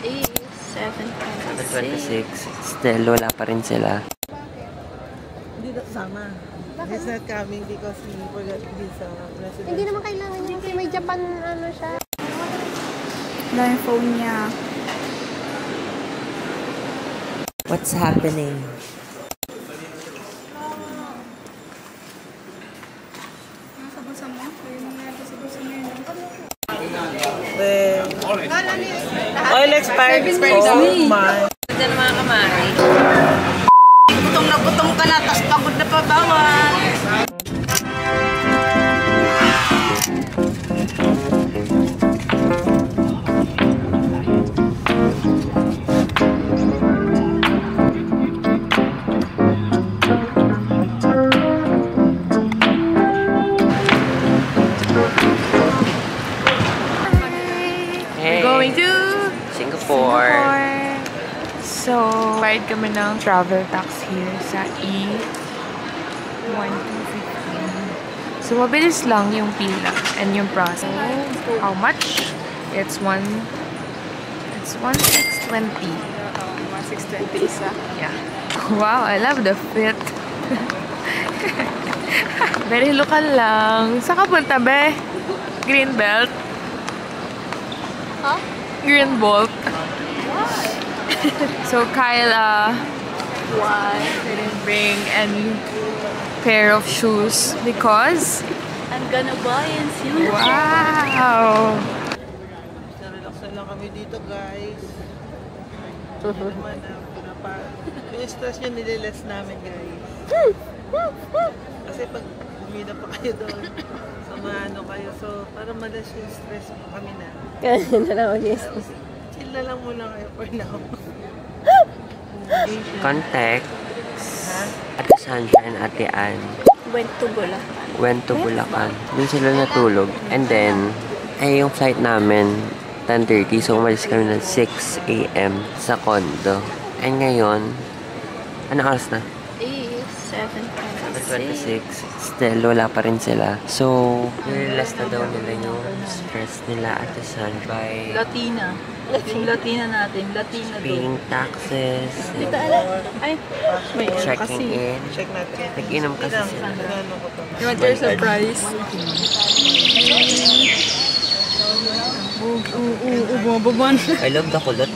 is 7:26. 7:26. Still, wala pa rin sila. Hindi na sama. He's not coming because he forgot visa residence. Hindi naman kailangan niya kasi may Japan ano siya. Wala yung phone niya. What's happening? Nasa bulsa mo? Kaya nangyari sa bulsa mo yun. Oil expired. Oh my. Ito na mga kamari. Butong na butong ka na, tas pagod na pa bawal. Hey, Going to Singapore. So, bayad kami ng travel tax here sa E1215. So, mabilis lang yung pila and yung process. How much? It's 1,620. 1,620 isa. Yeah. Wow, I love the fit. Very local lang. Saan ka punta, be? Greenbelt? Huh? Greenbolt. So Kyle Why? didn't bring any pair of shoes because I'm gonna buy and see. wow. Relax na lang kami dito, guys. Naman yung stress nyo nililes namin, guys. Kasi pag umida pa kayo doon, sumano kayo. So, para malas yung stress mo kami na. Kaya na lang yes. Chill na lang muna kayo for now. Context. Ate Sandra and Ate Ann Went to Bulacan. went to Bulacan. Doon sila natulog. And then, yung flight namin, 10:30. So, umalis kami ng 6 AM sa condo. And ngayon, ano oras na? Is 7:26. 7:26. Still, wala pa rin sila. So, nililas na daw nila yung stress nila Ate Sandra by Latina. Yung Latina natin. Latina paying doon. taxes, Dito ay, May checking in. Check natin. Nag-inom kasi sila. Ano ko pa? You want your surprise? Bumababon. I love the kulot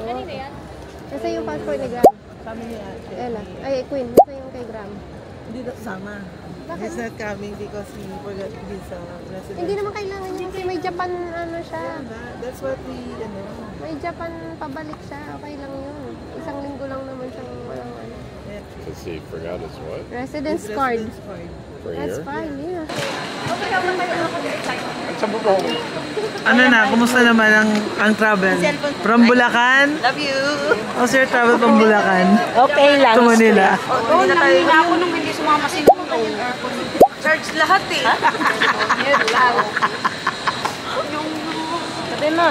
kanina yan? Nasa yung passport ni Gram? Kami ni Ate. Ella. Ay, Queen. Nasa yung kay Gram? Hindi na sama. He's not coming because he forgot visa residence. Hindi naman kailangan niya kasi may Japan ano siya. That's what we, May Japan pabalik siya. Okay lang yun. Isang linggo lang naman siyang walang ano. Let's see, forgot his what? Residence card. For That's here? fine, yeah. Ano na, kumusta naman ang travel? From Bulacan? Love you! How's your travel from Bulacan? Okay lang. To Manila? Oo, nangina ako nung hindi sumama si Nuno. Charge lahat eh. Sabi mo,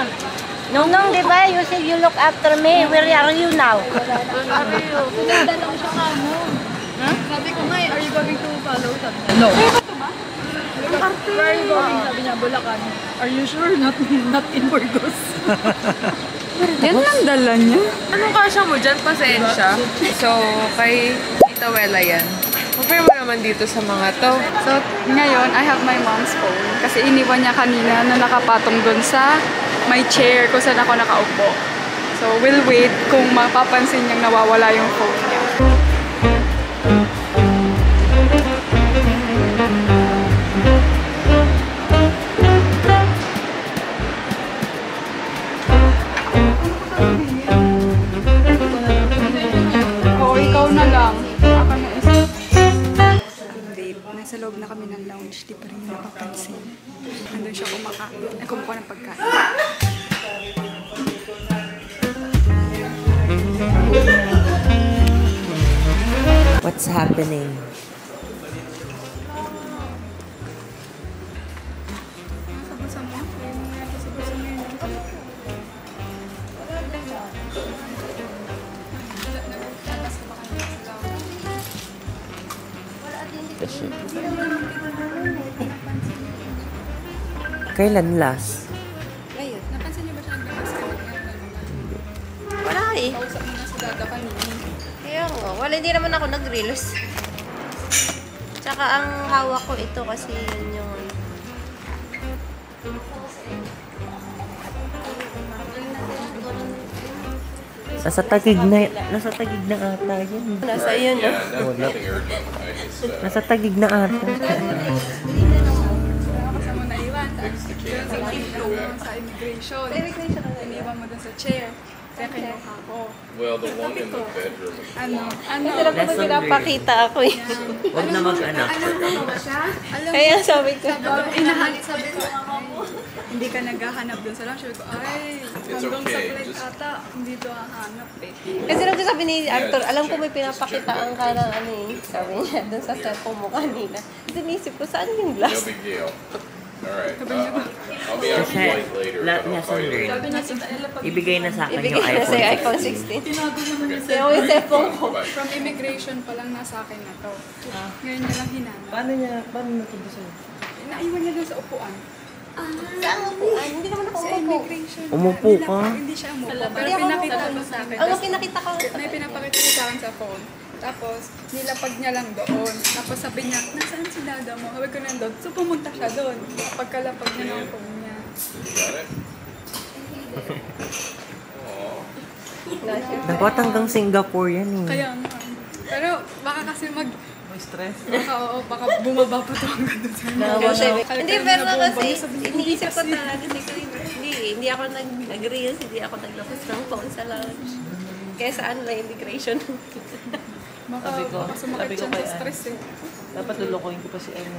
Nung, di ba, you said you look after me. Where are you now? Ganda lang siya ka mo. Sabi ko nga, are you going to follow? Sabi niya, No. where are you going? Sabi niya, Bulacan. Are you sure? Not in Burgos. Yan lang dala niya. Anong kasya mo dyan? Pasensya. So, kay Tita Wela yan. Okay mo naman dito sa mga to. So, ngayon, I have my mom's phone. Kasi iniwan niya kanina na nakapatong dun sa may chair kung saan ako nakaupo. So, we'll wait kung mapapansin niyang nawawala yung phone niya. Oo, ikaw na lang. Ako na isa. Nasa loob na kami ng lounge, di pa rin niya napapansin. Nandun siya kumukuha ng pagkain. What's happening? Nasa bulsa mo? Kaya nangyari sa bulsa mo yun. Nagtatas ka ba kanina sa lounge? Kasi... Kailan last? Ayun, napansin niyo ba siya eh. Kausap mo na sa dada kanina. Kaya nga, wala, hindi naman ako nag-reels. Tsaka ang hawak ko ito kasi yun yung... Nasa tagig na ata yun. Nasa yun, no? Nothing urgent. I just Nasa tagig na ata. Kasi mo naiwan. Yun sa kanina sa immigration. Iniwan mo dun sa chair. Kaya kinuha ko. well, the one in the bedroom. Ano? Kasi lang ko pinapakita ako eh. Huwag na mag-anak. Ano ba siya? Alam Kaya sabi ko, inahanap sabi ko, hindi ka naghahanap dun sa lunch. Sabi ko, ay, hanggang sa okay, plate just- ata, hindi to hahanap eh. kasi lang ko sabi ni Arthur, alam ko may pinapakitaan ka ng ano eh. Sabi niya, dun sa cellphone mo kanina. Kasi nisip ko, saan yung No glass? big deal. All right. I'll be on Kasi, flight later. But I'll call you later. Ibigay na sa akin yung Ibigay na sa'yo iPhone. iPhone 16. Kaya ko yung cellphone ko. Bye. From immigration pa lang nasa akin na to. Ngayon niya lang hinanap. Paano natubo sa'yo? Naiwan niya dun sa upuan. Saan upuan? Hindi naman ako Sa umupo. immigration. Umupo ka? Hindi siya umupo. Pero Hindi ako pinakita umupo. mo sa akin. Ang pinakita ko. May pinapakita niya sa akin sa phone. Tapos, nilapag niya lang doon. Tapos sabi niya, nasaan si dada mo? Sabi ko nandun. So, pumunta siya doon. Pagkalapag niya ng phone niya. Got it? Dapat hanggang Singapore yan eh. Kaya nga. Pero, baka kasi May stress? baka bumaba pa to hanggang doon sa Hindi, pero kasi, iniisip ko talaga. Hindi ako nag-reels, hindi ako naglabas ng phone sa lounge. Kaya saan lang immigration. Baka sumakit siya sa stress eh. Dapat lulukoyin ko pa si Emma.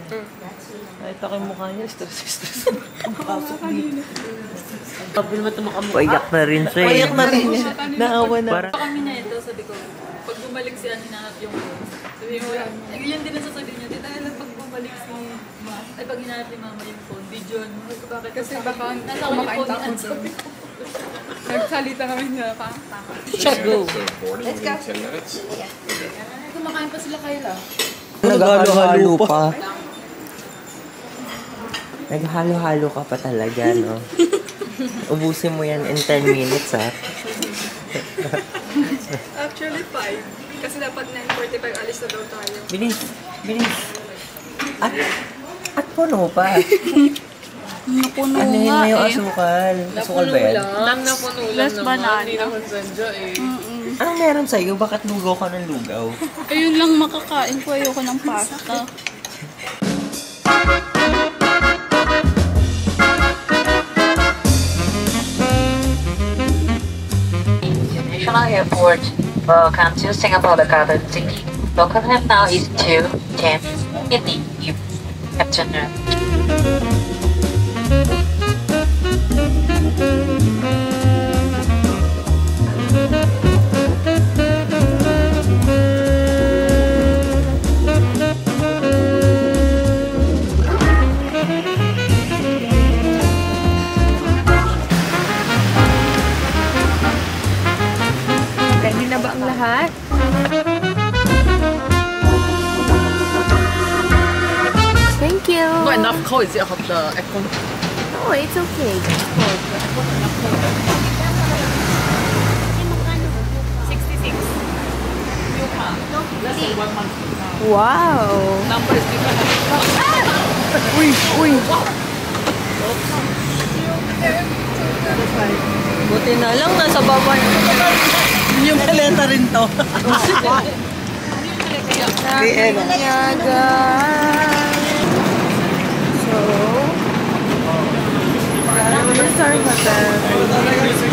Nakita ko yung mukha niya, stress. Pagpasok dito. Sabi naman tumakam. Paiyak na rin siya eh. Payak na rin niya. Naawa na. Para- Kami na ito, sabi ko, pag bumalik siya, hinanap yung phone. Sabi mo, yun din ang sasabihin niya, di tayo lang pag bumalik si Ma, ay pag hinanap ni Mama yung phone, video mo. Bakit? Kasi baka nasa ako yung kumakain phone ni ako Ann, doon. sabi ko. Nagsalita kami na pa. Tama. So go. boarding Let's in go. 10 minutes? Kumakain pa sila Kayla. Naghalo-halo pa. Naghalo-halo ka pa talaga, no? Ubusin mo yan in 10 minutes, ha? Actually, 5. Kasi dapat 9:45 alis na daw tayo. Bilis! Bilis! At puno pa. Napuno Ano yun mo yung asukal? Asukal ba yan? Lang na puno lang Last naman. banana. Hindi naman sandya eh. Anong meron sa'yo? Bakit lugaw ka ng lugaw? Ayun lang makakain ko. Ayoko ng pasta. International Airport. Welcome to Singapore Garden City. Local time now is 2:10 in the afternoon. Ready na ba ang lahat? Thank you. Not enough cold, is it? I have the aircon. No, it's okay. Wow. Number is different. Buti na lang, nasa baba Yung kalenta rin to. Niaga. So, this is our hotel.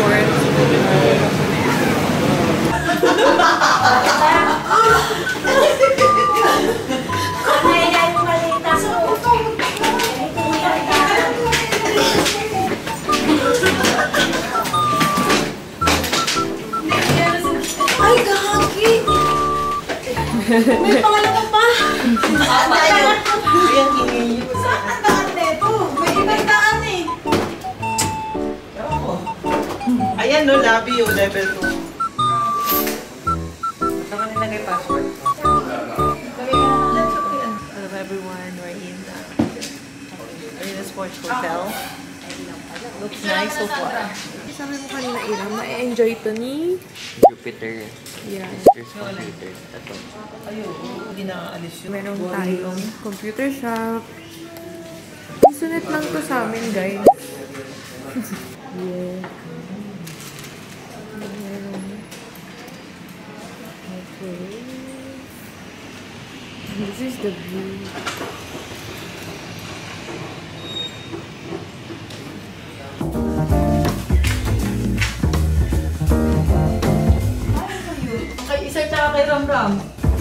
Ayan no, lobby yung level 2. Saan ka nilagay password? Hello everyone, we're in the Sports Hotel. Looks nice so far. sabi mo kanina, Ira, ma-enjoy to ni Jupiter. Yeah. There's computer. Ito. Hindi nakaalis yun. Meron tayong computer shop. Sunod lang to sa amin, guys. Yeah. Okay. This is the view. Kay isa tsaka kay Ramram.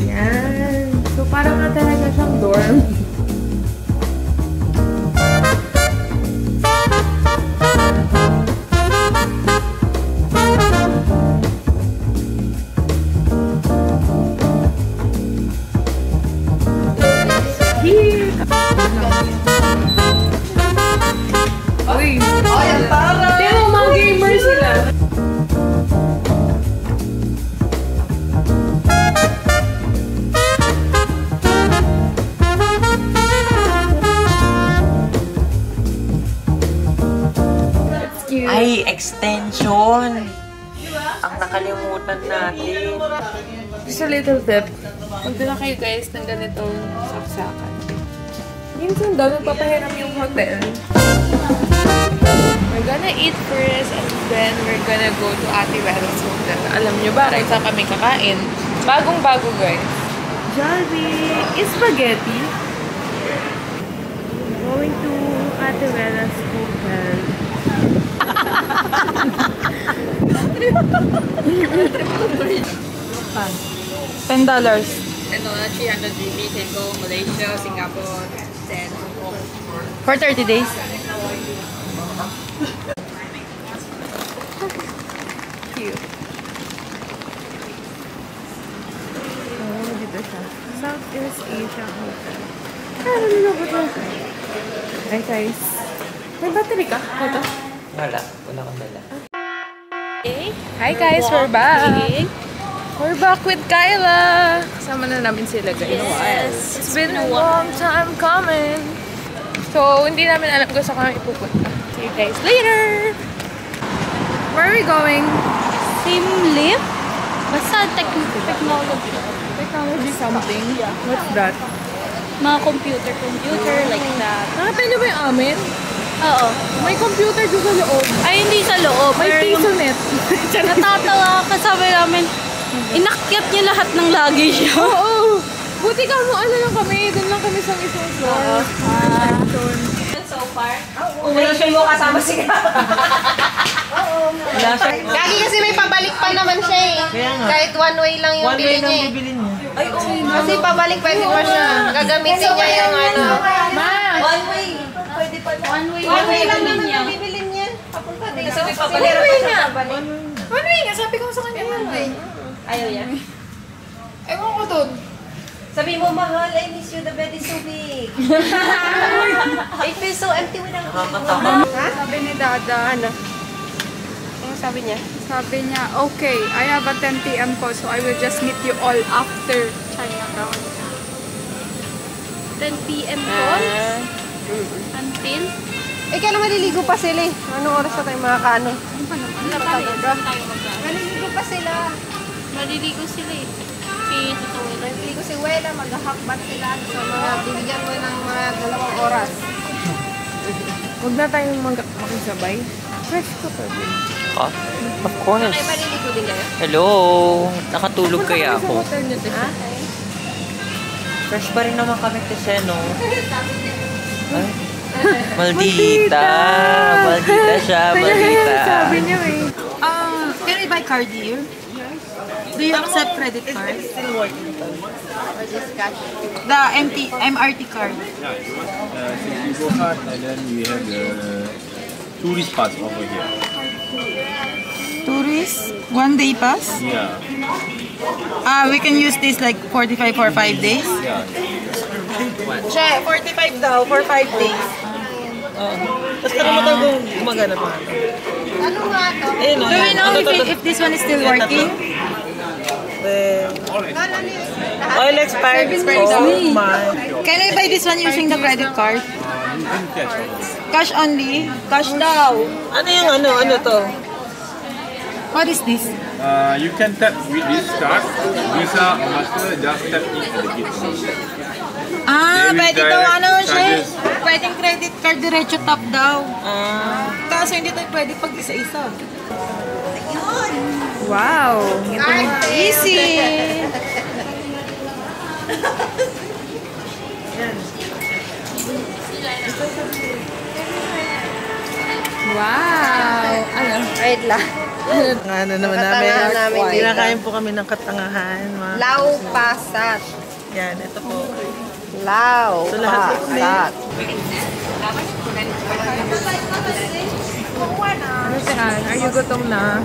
Yan. So, parang nga talaga siyang dorm. Here! Uy! Ay, para! Pero mga gamer sila. Ay, extension! Ang nakalimutan natin. Just a little tip. Punta na kayo guys ng ganitong saksakan. Minsan daw, nagpapahiram yung hotel. We're gonna eat first and then we're gonna go to Ate Vera's hotel. Alam nyo ba, right saan kami kakain? Bagong-bago guys. Jollibee! Spaghetti! Going to Ate Vera's hotel. $10. Ano, 300 GB can go Malaysia, Singapore, 10. For 30 days. Cute. Oh, dito siya. Southeast Asia Hotel. Nalilo ko to. Hi guys. May battery ka? Ito? Wala. Wala kang dala. Hi guys, we're back. We're back with Kyla. Kasama na namin sila guys. Yes. It's been a long time coming. So, hindi namin alam kung saan kami ipupunta. See you guys later! Where are we going? Same lift? Basta technology. Technology something. What's that? Mga computer, like that. Nakita niyo ba yung amin? Oo. May computer doon sa loob. Ay, hindi sa loob. May pero yung pisonet. natatawa kasabay namin, inakyat niya lahat ng luggage niya. Oo! Buti ka mo, ano lang kami. Doon lang kami sa isang floor. So far? Wala siya mo kasama siya. Wala siya. Lagi kasi may pabalik pa naman siya eh. Kaya nga. Kahit one way lang yung One way bili lang niya eh. bibili niya. Kasi pabalik pwede pa siya. Gagamitin niya yung ano. Ma! One way. Pwede pa na. One way lang naman yung bibili niya. Papunta din. Kasi may pabalik. One way nga. One way nga. Sabi ko sa kanya one way. Ayaw yan. Ewan ko doon. Sabi mo, mahal, I miss you, the bed is so big. It feels so empty without you. Ha? Sabi ni Dada. Ano? Ano sabi niya? Sabi niya, okay, I have a 10 p.m. call, so I will just meet you all after Chinatown. 10 p.m. call? Until? Eh, kailan maliligo pa sila eh. Anong oras na tayo makakaano? Ano pa naman? Talaga? Maliligo pa sila. Maliligo sila eh. Si Tito Wela. Maliligo si Wela, mag-hakbat sila. So, mga bibigyan mo ng mga 2 oras. Huwag na tayong makisabay. Fresh ko pa din. Ah, of course. Ay, maliligo din kayo? Hello! Nakatulog kaya ako. Hotel niyo, Tessa. Fresh pa rin naman kami kasi, no? Ay. Maldita! Maldita siya, maldita. Sabi niyo eh. Can we buy card here? Do you accept credit card? Still working. Or just cash? The MRT card. So you go hard and then we have the tourist pass over here. Tourist? 1 day pass? Yeah, We can use this like 45 for 5 days? yeah. Siya, 45 daw for 5 days. Tapos naman tayo gumagana pa. Ano nga to? Ayun, Do we know if this one is still working? Oil expired. Oh my. Can we buy this one using the credit card? You can cash out. Cash only? Cash daw. Ano yung ano to? What is this? You can tap with this card, Visa or Master, just tap it at the gate. Ah, Debit, pwede daw direct, ano siya. charges. Pwedeng credit card diretso tap daw. Kaso hindi tayo pwede pag isa-isa. Wow! Easy! Wow! Ano? Wait lang. Ano naman Katangahan namin dito. Kinakain po kami ng katangahan. Lau pasat. Yan, ito po. Lau So, lahat po pasat. Ano si Ann? Are you gutom na?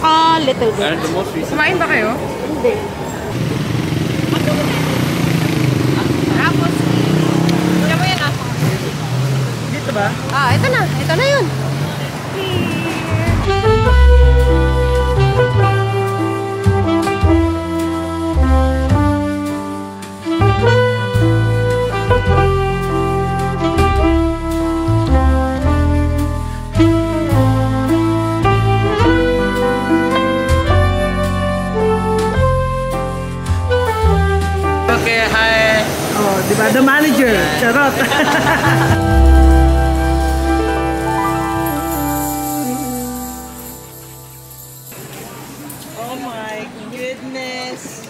Ah, little bit. And the most recent Kumain ba kayo? Dito ba? Ah, ito na. Ito na yun. Okay, hi. Oh, di ba? The manager. Charot. Oh my goodness.